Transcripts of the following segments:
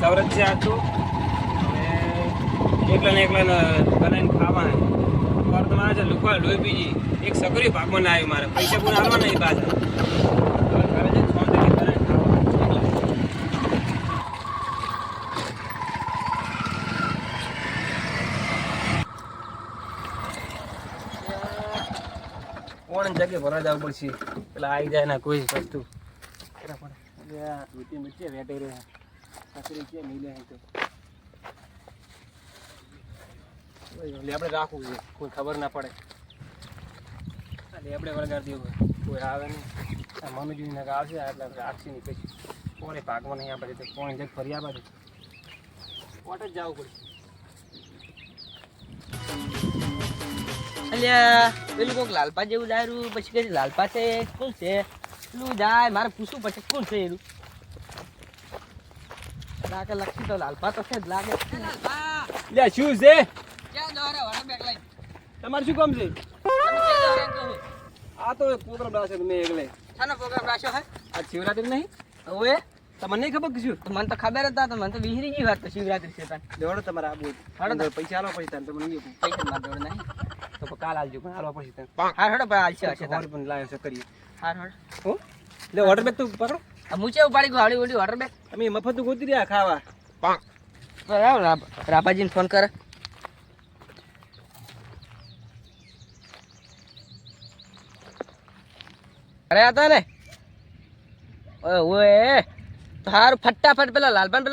સવરત છે આ તો એકલા ને બનાવીને ખાવા પર તમારે છે લુકવા લોહી બીજી એક સકરી ભાગમાં ના આવ્યું મારે પૈસા પૂરા હાલવા નહીં પાછા ઘરે જઈને ફોન કરી બનાવીને ખાવા કોણ જગ્યાએ ભરવા જવું પડશે પેલા આવી જાય ના કોઈ વસ્તુ વેટે રહ્યા સકરી છે નહીં લે તો આપણે રાખવું છે કોઈ ખબર ના પડે આપણે વળગાડી દેવું કોઈ આવે નહીં આ મનુજી ને આવશે એટલે રાખશે નહીં પછી કોને ભાગમાં નહીં આપણે તો કોણ જગ ફરી આપે કોટ જ જવું પડશે અલ્યા પેલું કોઈક લાલપા જેવું ડાયરું પછી કઈ લાલપા છે કોણ છે પેલું જાય મારે પૂછવું પડશે કોણ છે એનું લાગે લખી તો લાલપા તો છે જ લાગે લે શું છે ક્યાં દોરે વડા બેક લઈ તમારે શું કામ છે તમે ક્યાં દોરે કહો આ તો પ્રોગ્રામ રાખશે તમે એકલે શાનો પ્રોગ્રામ રાખ્યો હે આ શિવરાત્રી નહીં ઓએ તમને નહીં ખબર કે શું મને તો ખબર જ હતા મને તો વિહરી ગઈ વાત તો શિવરાત્રી છે તને દેવડો તમારે આબુ હાડો પૈસા આલવા પડશે તમને નહીં આપું પૈસા માર જોડે નહીં તો કાલ આલજો પણ આલવા પડશે તને હાર હડો પણ આલશે હશે ખબર પણ લાયો છે કરીએ હાર હડ હો લે ઓર્ડર બેગ તો પકડો આ મૂચે ઉપાડી ગયો હાડી ઓડી ઓર્ડર બેક અમે મફત ગોતી રહ્યા ખાવા બરાબર રાપાજીને ફોન કરે અરે હતા ને ઓએ હારું ફટાફટ પેલા લાલપાન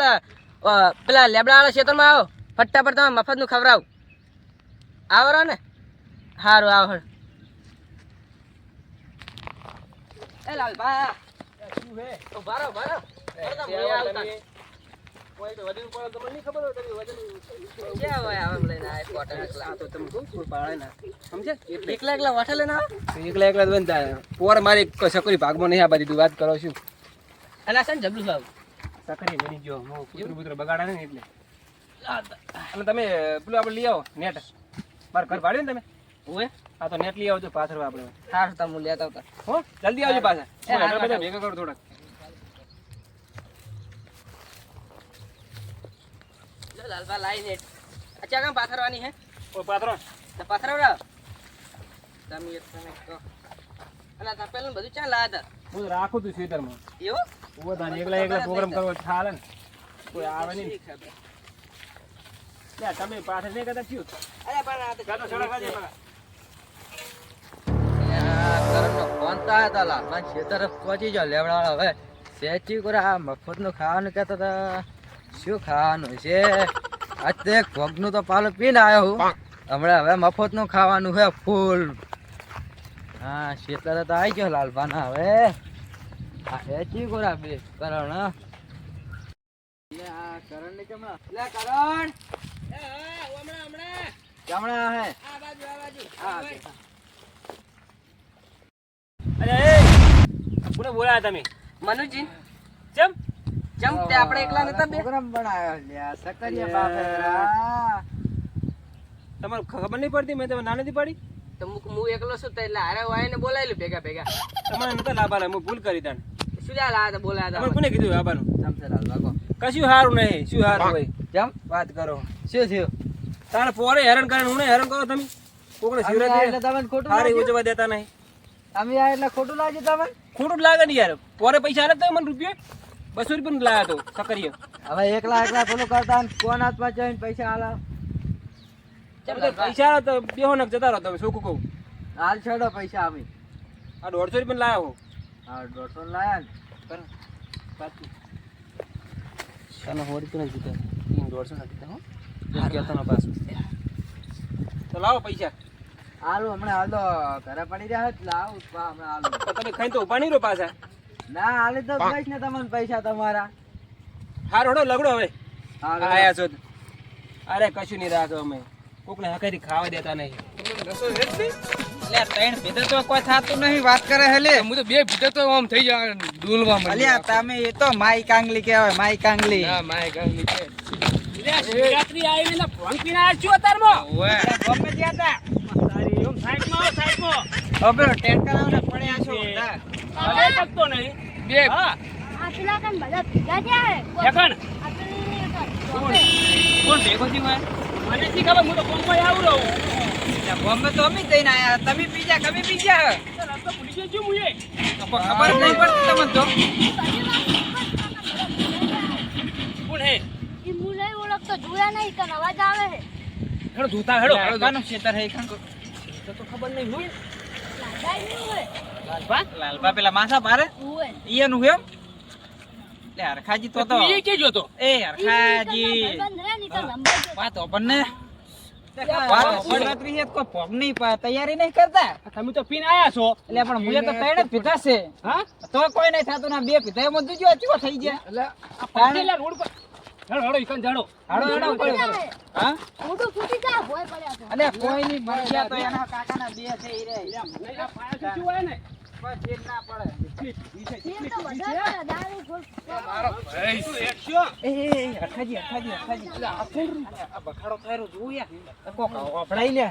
પેલા લેબડા વાળા ક્ષેત્રમાં આવો ફટાફટ તમે મફતનું ખવડાવ આવો રહો ને સારું આવો એ લાલપા શું હે ઉભા રહો કોઈ તો વજન ઉપર તમને નહીં ખબર હોય તમે વજન ક્યાં હોય આવા લઈને આ ક્વાર્ટર એકલા તો તમે કોઈ પાળે ના સમજે એકલા એકલા વાઠા લઈને આવો એકલા એકલા બનતા પોર મારી સકરી ભાગમાં નહીં આ બધી વાત કરો છું અને આ છે ને જબલું સાહેબ સકરી બની ગયો હું પુત્ર બગાડા ને એટલે અને તમે પેલું આપણે લઈ આવો નેટ મારે ઘર ભાડ્યું ને તમે ઓએ હા તો નેટ લઈ આવજો પાછળ આપણે સારું તમે લેતા આવતા હો જલ્દી આવજો પાછા હારું, બધા ભેગા કરો થોડાક લાલપા લાઈ ને અચ્છા કામ પાથરવાની હે ઓ પાત્રો તો પાથરવડા તમે એક તમે કહો અને આ પેલું બધું ક્યાં લાયા હતા હું તો રાખું તું સ્વેટરમાં એવું ઉભો થાય એકલા એકલા પ્રોગ્રામ કરવો ચાલે ને કોઈ આવે નહીં લે તમે પાછળ નહીં કરતા થયું અરે પણ આ તો ચાલો સડક આજે બગા કરણનો ફોન તો આયા તા લાલપા ખેતર પહોંચી જાવ લેવડાવાળા હવે સેચી કરે આ મફતનું ખાવાનું કહેતા હતા શું ખાવાનું છે આજ તો એક ભોગનું તો પાલો પીને આવ્યો હું હમણાં હવે મફતનું ખાવાનું છે ફૂલ હા ખેતર તો આવી ગયો લાલભાના હવે આ સેચી કરે બે કરણ કરણ ને કેમણા લે કરણ કેમણા હે અરે એ કોને બોલાયા તમે મનુજી ચમ ચમ તે આપણે એકલા નતા બે પ્રોગ્રામ બનાવ્યો લ્યા સકરિયા બાપરા તમારે ખબર નહીં પડતી મેં તમે ના નથી પાડી તો હું એકલો છું તો એટલે હારે વાય ને બોલાયેલું ભેગા ભેગા તમારે નતા લાવવાના હું ભૂલ કરી તાને શું જા લાયા બોલાયા તમારે કોને કીધું આવવાનું ચમસે લાલ ભાગો કશું સારું નહીં શું સારું હોય ચમ વાત કરો શું થયું તારે પોરે હેરાન કરે હું હેરાન કરો તમે કોકને એટલે શિવરાત્રી તમને ખોટું સારી લાગ્યું? ઉજવવા દેતા નહીં અમે આ એટલે ખોટું લાગ્યું તમને ખોટું જ લાગે ને યાર પોરે પૈસા આલે તો મને રૂપિયા 200 રૂપિયા લાયા તો સકરીયો હવે એકલા એકલા પેલું કરતા ને કોણ હાથમાં જઈને પૈસા આલા પૈસા આલે તો બેહો નક જતા રહો તમે શું કહું હાલ છોડો પૈસા અમે આ 150 રૂપિયા લાયા હો હા 150 લાયા ને તને હોડી તો નહીં જીતે 150 નથી જીતે હો કહેતો ના પાછું તો લાવો પૈસા હાલું હમણાં હાલ તો ઘરે પડી રહ્યા છે લાવ હમણાં હાલું તો તમે ખાઈને તો ઉભા નહીં રહો પાછા ના હાલે તો કઈશ ને તમને પૈસા તમારા હારો હડો લગડો હવે હા આયા છો અરે કશું નહીં રાખો અમે કોકને હકારી ખાવા દેતા નહીં લે ત્રણ ભીધો તો કોઈ થાતું નહીં વાત કરે હેલે હું તો બે ભીતર તો આમ થઈ જાય ડૂલવા અલ્યા તમે એ તો માઈ કાંગલી કહેવાય માઈ કાંગલી ના માય ગામની છે શિવરાત્રી આવી ને ફોન પીને આવ્યો છું અતારમાં ઓએ ગમે ત્યાં તા તારી ઓમ સાઈડમાં હવે ટેન્કર આવને પડ્યા છો બધા હવે તકતો નહીં બે હા આટલા કન બધા ભેગા થયા હે ઠેકણ આપણી કોણ ભેગો થયું હોય? મને શી ખબર, હું તો કોમમાં આવું રહું. ત્યાં બોમ્બે તો અમે જ જઈને આયા. તમે પીજા કમી પીજા રસ્તો ભૂલી ગયો છું હું એ. ખબર જ નહીં પડતી તમને તો. કોણ હે? ઈ હું નહીં ઓળખતો, જોયા નહીં, તને અવાજ આવે છે. હેડો જોતા હેડો. લાલબાનું ખેતર હે કાં? તો ખબર નહીં હોય. લાગાય નહીં હોય. લાલબા પેલા માથા પારે હોય. ઈયાનું કેમ? લે હરખાજી તો તું એ કેજો તો. એ હરખાજી ભાઈબંધ રે ની તો નંબર જો. વાત ઓપનને વાત ઓપન રાત્રી છે કોઈ ભોગ નહીં તૈયારી નહીં કરતા. તમે તો પીને આયા છો. એટલે પણ મુજે તો ત્રણ જ પીધા છે. હા? તો કોઈ નહીં થતું ના બે પીધા એમાં દૂજો ચીવો થઈ જાય. એટલે આ પાટેલા રોડ પર હેડો હેડો ઈકન જાડો. હાડો હાડો ફૂટી કોઈ જાય. હા મોઢું ફૂટી જાય, ભોય પડ્યા છે. અલે કોઈ નહીં મરી ગયા તો એના કાકાના બે છે ઈ રે. નહીં આ પાયા શું હોય ને. કોઈ ચીજ ના પડે. જીવ તો વધારે પડે, દારૂ ભાઈ શું એકશો. એ હરખાજી એટલે આ બખાડો થાયરો જોઉં યાર. કોક ઓફડાઈ લે.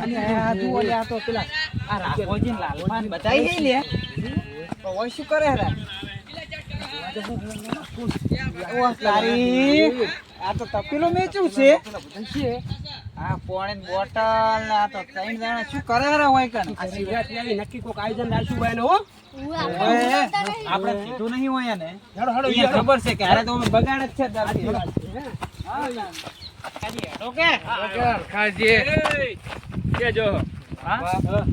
અને આ જુઓ લે આ તો પેલા આ રાઘોજીને લાલમાન બધાઈ ગઈ લે. તો ઓય શું કરે રે? ઓ તારી આ તો તપેલું મેચું છે. આ પાણીની બોટલ ને આ તો ત્રણ જણા શું કરે રે હોય કન? આ સિગરેટ લેવી નક્કી કોક આયોજન રાખ્યું હોય ને હો. ઓય, આપણે કીધું નહીં હોય ને. હેડો હેડો એને ખબર છે કે હારે તો અમે બગાડ જ છે દાદી. ઓકે કેજો. હા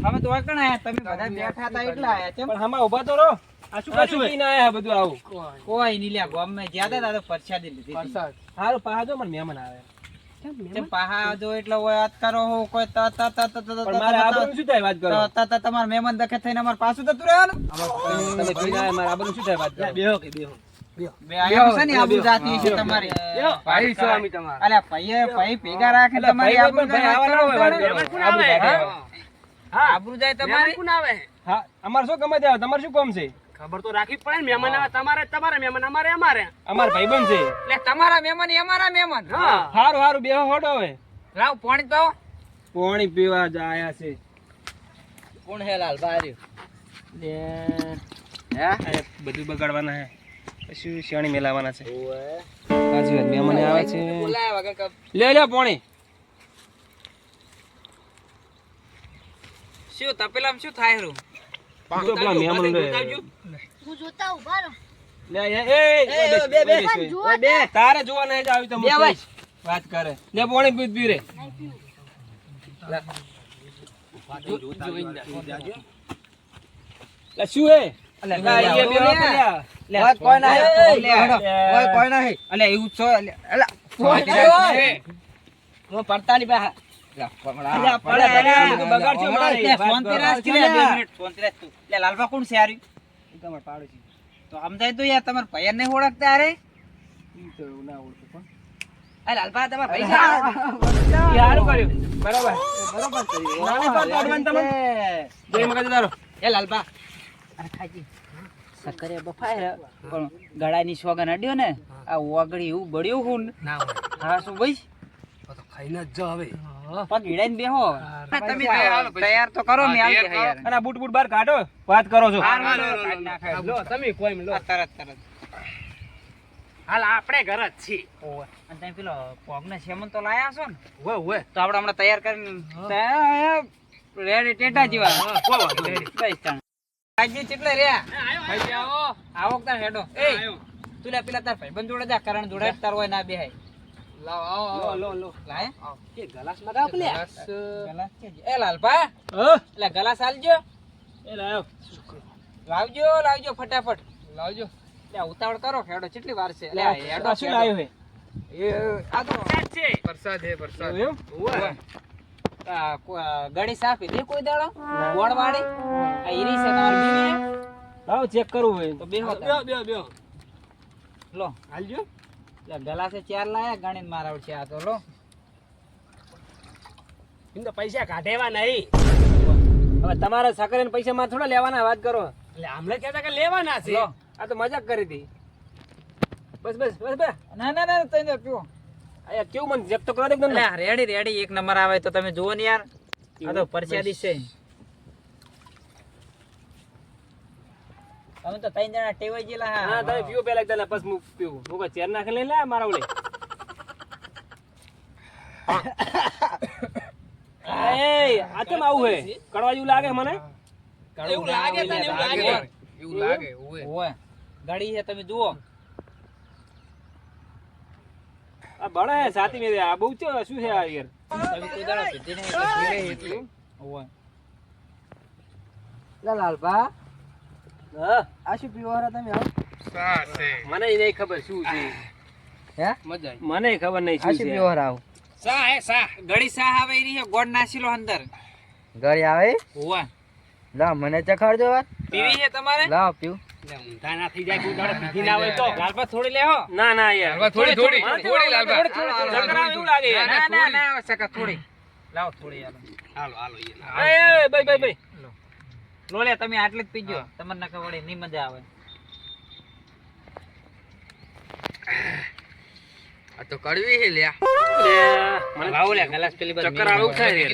અમે તો વાકણ આયા તમે બધા બેઠા હતા એટલા આયા છે. પણ હમા ઊભા તો રહો. આ શું કાચું પીને આયા બધું આવું. કોઈ નહીં લ્યા ગામમાં જ્યાં હતા તો પરસાદી લીધી હતી. હારું પાહા મને મહેમાન આવે. તેમ પાહા જો એટલે હોય વાત કરો હો કોઈ ત ત ત ત ત પણ મારે આ બધું શું થાય વાત કરો. ત ત તમાર મહેમાન દખે થઈને અમાર પાછું જતું રહેવાનું. તમે પીને આયા મારે આ બધું શું થાય વાત કરો. બેહો કે બેહો. બે આયા છે ને આબુ જાતી છે તમારી. ભાઈ છો અમે તમારા. અલ્યા ભાઈ ભેગા રાખે તમારી આબુ ભાઈ આવવાનો હોય વાત કરો. આબુ કાઢે. હા આબુ જાય તમારી. હા અમાર શું ગમે ત્યાં તમારે શું કામ છે. ખબર તો રાખવી પડે ને મહેમાન આવે તમારે તમારા મહેમાન અમારે અમારે અમાર ભાઈબંધ છે. એટલે તમારા મહેમાન એ અમારા મહેમાન. હા હારું હારું બેહો હોડો હવે. લાવ પાણી પાઓ. પાણી પીવા જ આયા છે. કોણ હે લાલ બાર્યું? લે હે આ બધું બગાડવાના હે. પછી શેણી મેલાવાના છે. સાચી વાત મહેમાન આવે છે. બોલાય વગર કપ. લે લે પાણી. શું તપેલામાં શું થાય રૂ? તો પેલા મહેમાન રે. હું જોતા ઉભા રહો. લે એ બે બે. પણ જુઓ ઓય બે. તારે જોવા નહીં આવી તો બે વાય. વાત કરે. લે પાણી પી રે. નહીં પીવું. લે શું હે. અલે લા, ઈ બે લે. પેલા. લે કોઈ ના હે. લે હડો. ઓય, કોઈ ના હે. અલે એવું છો અલે હું પડતાની બહાર. અલ્યા, પડે, અલ્યા, બધું બગાડશો મારે. લે લાલબા કોણ છે આરી? તો સમજાય તો યાર તમાર ભાઈ નહીં ઓળખતા અરે આ લાલબા તમાર ભાઈ છે? ઈ હારું કર્યું. બરાબર. નાની વાત કાઢવાની તમે. જય મગજ તારો. એ લાલબા અરે ખાજી સકરે બફાય પણ ગળાની સોગન અડ્યો ને આ ઓગળી એવું બળ્યું હું ના હા શું ભાઈ તો ખાઈને જ જો હવે પગ હિડાઈને બેહો તમે તૈયાર તો કરો ને આલ કે યાર અને આ બૂટ બૂટ બહાર કાઢો. વાત કરો છો. કાઢ નાખે લો તમે કોઈ લો તરત હાલ આપણે ઘર જ છીએ અને તમે પેલો પગને સેમન તો લાયા છો ને ઓય ઓય તો આપણે હમણાં તૈયાર કરીને રેડી ટેટા જેવા કોઈ વાંધો નહીં બસ તાણ આજે કેટલે રહ્યા ખાઈ જાઓ આવો તાર હેડો એ તું લે પેલા તાર ભાઈબંધ જોડે જા કરણ જોડે જ તાર હોય ના બેહાય લાવ આવો લો લાય કે ગલાસ મગાવ લે ગલાસ છે એ લાલભા હા એટલે ગલાસ આલજો એ લાયો. લાવજો ફટાફટ લાવજો લે ઉતાવળ કરો હેડો કેટલી વાર છે લે હેડો આ શું લાયો હે. એ આ તો છે પ્રસાદ હે પ્રસાદ એવું? ઓય ગળી સાફી દે કોઈ દાડો ગોળ વાળી આ ઈરી છે તમાર બીવી લાવો ચેક કરવું હોય તો બેહો બેહો બેહો બેહો લો હાલજો લે ગલાસે ચાર લાયા ગણીને મારાવ છે આ તો લો એમ તો પૈસા કાઢેવા નહીં હવે તમારા સકરે પૈસા માં થોડા લેવાના વાત કરો. એટલે આમલે કહેતા કે લેવાના છે લો આ તો મજાક કરી હતી. બસ બસ બસ બસ. ના તઈને પીવો આ કેવું મને ચેક તો કરો દે એકદમ. લે રેડી એક નંબર આવે તો તમે જુઓ ને યાર આ તો પરસાદી છે અમે તો ત્રણ જણા ટેવાઈ ગયેલા હા તમે પીવો પેલા એકદમ પછી હું પીવું હું કોઈ ચેર નાખી લઈ લે મારા ઓલે એ આ કેમ આવું હે કડવા જેવું લાગે મને એવું લાગે તને એવું લાગે ઓય ગાડી છે તમે જુઓ આ બળે હે સાથી મે આ બહુ છે શું છે આ યાર તમે કોઈ દાડો પીધી નહીં એટલે પીરે એટલું ઓય લા લાલબા હા આ શું પીવારા તમે આવ મને ય નહીં ખબર શું છે હે મને ખબર નહીં આ શું શું છે પીવારા આવ ગળી સાહ આવે ઈ છે ગોળ નાસીલો અંદર ગળી આવે ઓય લા મને ચખાડજો વાત પીવી છે તમારે લાવ પીવ ઊંધા ના થઈ જાય કોઈ દાડો પીધી ના હોય તો લાલબા થોડી લેહો ના ના યાર થોડી લાલબા ચક્કર આવે એવું લાગે યાર ના સકા થોડી લાવો થોડી હાલો હાલો એ ભાઈ લો લે તમે આટલે જ પીજો તમને નકા વળી ની મજા આવે આ તો કડવી છે લ્યા મને લાવો લે ગ્લાસ પેલી બાજુ ચક્કર આવે એવું થાય યાર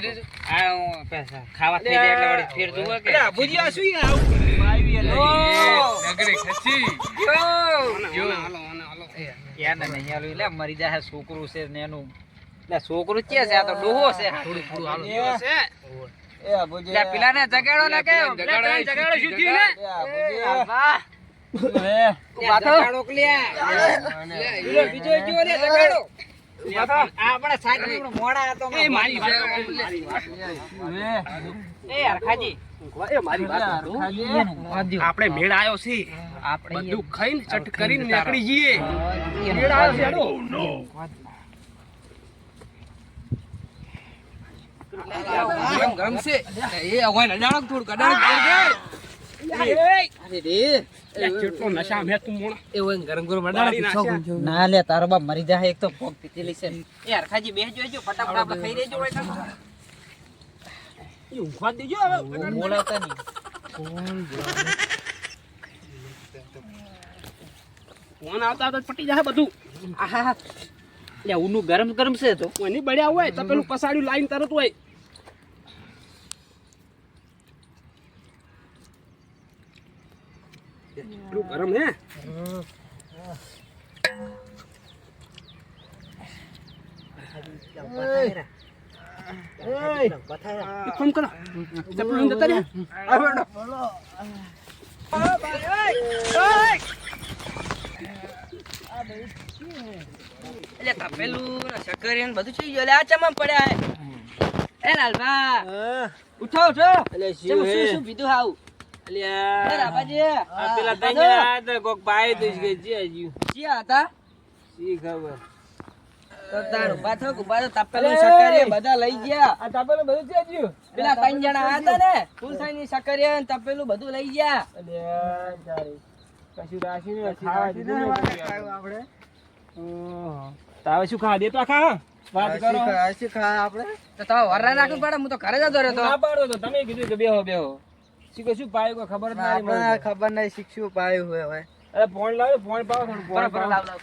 આ હું પૈસા ખાવા થઈ જાય એટલે વળી ફેર જોવો કે અરે ભુજિયા શું યાર આવું આવી યાર યાર ને નહીં આલું લે મરી જાય છોકરું છે ને એનું લે છોકરું છે આ તો ડોહો છે થોડું થોડું હાલો એ બુજે લે પેલા ને જગાડો ને કે જગાડો શું થયું ને વાહ જગાડો કે લે બીજો જો લે જગાડો આપણે સાઈડ મોડા હતો એ મારી એ હરખાજી આપણે મેળ આવ્યો છે આપણે બધું ખાઈને ચટ કરીને નીકળી જઈએ મેળ આવ્યો છે હેડો ગરમ છે એ હવે નડાણક થોડું કડાણક કરી દે અરે રે કેટલો નશા મે તું મોણા એવું ગરમ ગરમ મારી નડાણક નાખ્યા. ના લે તારો બાપ મરી જાય એક તો પોક પીતેલી છે એ હરખાજી બેસજો જો ફટાફટ આપણે ખાઈ રેજો હોય કામ એ ઊંઘવા દેજો હવે બોલાવતા નહીં ફોન આવતા તો પટી જાય બધું આહા લે ઉનું ગરમ ગરમ છે તો કોઈની બળ્યા હોય તો પેલું પસાડ્યું લાઈન તરત હોય એટલું ગરમ હે એક ફોન કરો ચપલું જતા રહ્યા એટલે તપેલું શક્કરિયા બધું થઈ ગયું લે આ ચમમ પડ્યા હે એ લાલબા ઉઠો ઉઠો શું શું પીધું હાવ એ રાબાજી આ પેલા તઈ ગયા તો કોક પાય તો કે જે હજી ક્યાં હતા સી ખબર તો તાર ઉભા થો ઉભા થો તપેલું શક્કરિયા બધા લઈ ગયા આ તાપેલો બધું છે હજી પેલા ત્રણ જણા હતા ને ફૂલસાઈની શક્કરિયા ને તપેલું બધું લઈ ગયા અલ્યા તારી કશું રાશી ને ખાવા દીધું ને આપણે તાવે શું ખા દે તો ખા વાત કરો શું ખા આપણે તો તમે વરરા નાખવું પડે હું તો ઘરે જતો રહ્યો ના પાડો તો તમે કીધું કે બેહો બેહો શીખો શું પાયો કોઈ ખબર જ આપણને ના ખબર નહીં શીખ્યું પાયું હોય હવે અરે ફોન લાવ્યો ફોન પાવો થોડું ફોન બરાબર પાવો લાવ લાવ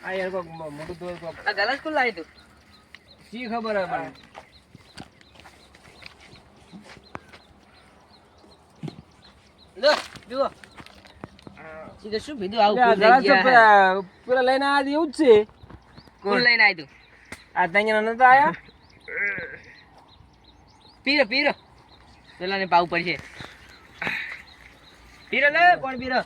આ યાર કોક મોટું તો કોક આ ગલાસ કોણ લાવી તું શી ખબર હે મને લો જુઓ સીધે શું પીધું આવું આ ફૂલ લઈ જરા ગયા હે. પેલા લઈને આ એવું જ છે ફૂલ લઈને આવી તું આ તૈયાર નતા આયા પીરો પીરો પેલા ને પાવું પડશે પીરો લે કોણ પીરો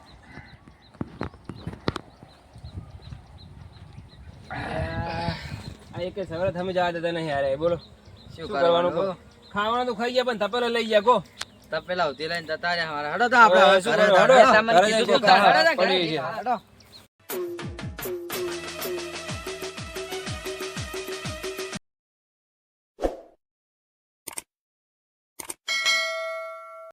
આ એક સવારે તમે જવા દેતા નહીં યાર બોલો શું કરવાનું કહો? ખાવાનું તો ખાઈ ગયા પણ તપેલો લઈ ગયા કો તપેલા ઉધી લઈને જતા રહ્યા હડો તો આપણે હવે શું ઘરે કરો? ઘરે હડો. સામાન ઘરે કીધું જજો, તો ઘરે ઘરે ઘરે પડી છે. હડો